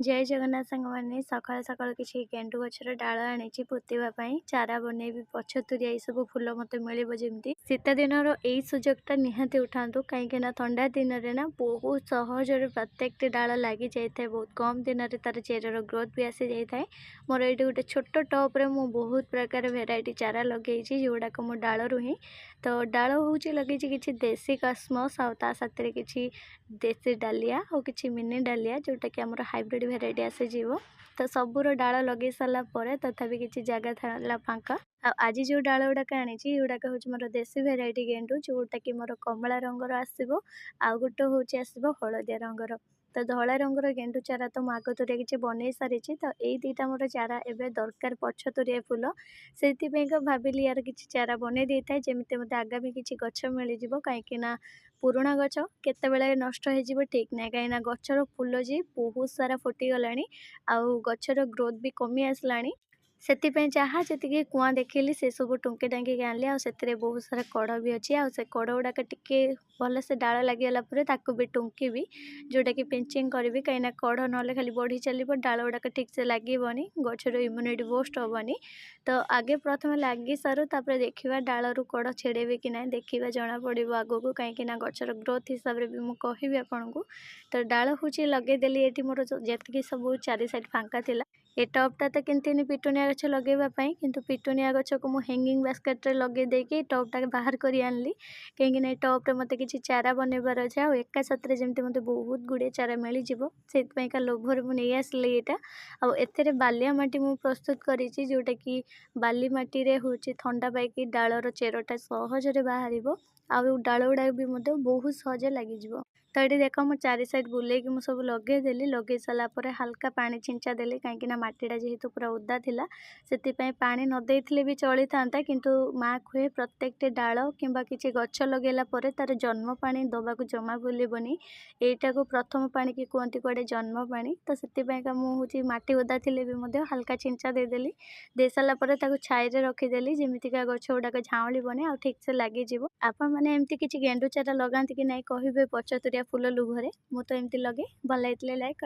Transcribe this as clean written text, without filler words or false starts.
जय जगन्नाथ सांग मैंने सकाल सकाल किसी गेंडु गछर डाल आनी पोतीवाई चारा बनैबी पछतुरिया ये सब फुल मत मिल जमी शीत दिन यही सुजोगटा निहाती उठातु कहीं थंडा दिन में ना बहुत सहज प्रत्येक डाल लगी जाए बहुत कम दिन में तार चेरर ग्रोथ भी आसी जाए। मोर ये गोटे छोट टप्रे मु बहुत प्रकार भेराइटी चारा लगे जोड़ाक मो डालू ही तो डाल हूँ लगे कि देसी कसमस आते कि देसी डालिया और कि मिनी डालिया जोटा कि आम हाइब्रिड भेराइटी आसीज तो सबूर डाल लगे सारा तथापि किसी जगह था फांका आज जो डाल गुड़ाक आनी गुड़ाक हूँ मोर देसी भेराइटी गेंडु जोटा कि मोर कमला रंगर आसो आउ गोटे हूँ आसो हलदिया रंगर तो धला रंगर गेंडु चारा तो मुझे तुरी किसी बनई सारी तो यही दुईटा मोर चारा एवं दरकार पछतुरिया फुल से भाविली यार कि चारा बनई दे था जमी मत आगामी किसी गच मिल जाव कहीं पुराणा गच केतबेले नष्ट हो ठीक ना कहीं गचर फुल जी बहुत सारा फुटीगला आउ गचर ग्रोथ भी कमी आसला से जहाँ जी कुआ देखली से सब टुंके टांगी आनली आते बहुत सारा कड़ भी अच्छी से कड़ गुड़ाक टिके भल से डाल लगिगला भी टुंकी जोटा कि पिंचिंग करी कहीं कड़ ना खाली बढ़ी चलो डाल गुड़ाक ठीक से लगे गचर इम्यूनिटी बूस्ट हेनी तो आगे प्रथम लगी सारू तापर देखा डाल रू कड़ छेड़े कि ना देखा जना पड़ो आग को कहीं गचर ग्रोथ हिसाब से भी मुझे कहि आपन को तो डाल हूँ लगेदेली ये मोर जी सब चारि साइड फांका थिला ए टपटा तो किंतु पिटुनिया गछ लगेवाई किंतु पिटुनिया गछ को मुझे हैंगिंग बास्केट रे लगे देकी टपटा बाहर कर आनली कहीं टप्रे मत कि चारा बनइबार अच्छे आ एका साथरे जमी मत बहुत गुड़े चारा मिल जाका लोभर मुझे नहीं आसली यहाँ आउ बालिया माटी मु प्रस्तुत करी जोटा कि बाली माटी रे हूँ थंडा पाई डालर चेरटा सहजरे बाहर आउ डाल गुड़ा भी बहुत सहज लगे तो ये देख मो चारि साइड बुलेकी मुझे सब लगेदेली लगे सारापर हाल्का पानी छिंचा देली कहीं मटीटा जेहेतु पूरा ओदा थिला से पानी न देइथिले भी चली था किंतु माँ कहे प्रत्येक डाल किंबा किसी गछ लगेला परे तार जन्म पानी दबा को जमा भूलबनी यहीटा को प्रथम पानी की कहती कड़े जन्म पानी तो से मुझे माटी ओदा थिले भी हाल्का छिंचा देदेली दे सारापर छाई रखीदेली जमीतिका गछ गुड़ाक झाँलीबनी आ ठीक से लगे आपण मैंने एमती किसी गेंडु चारा लगाती कि नहीं कहे पचतुरिया फुल लुभरे मुझे तो एमती लगे भल लाइक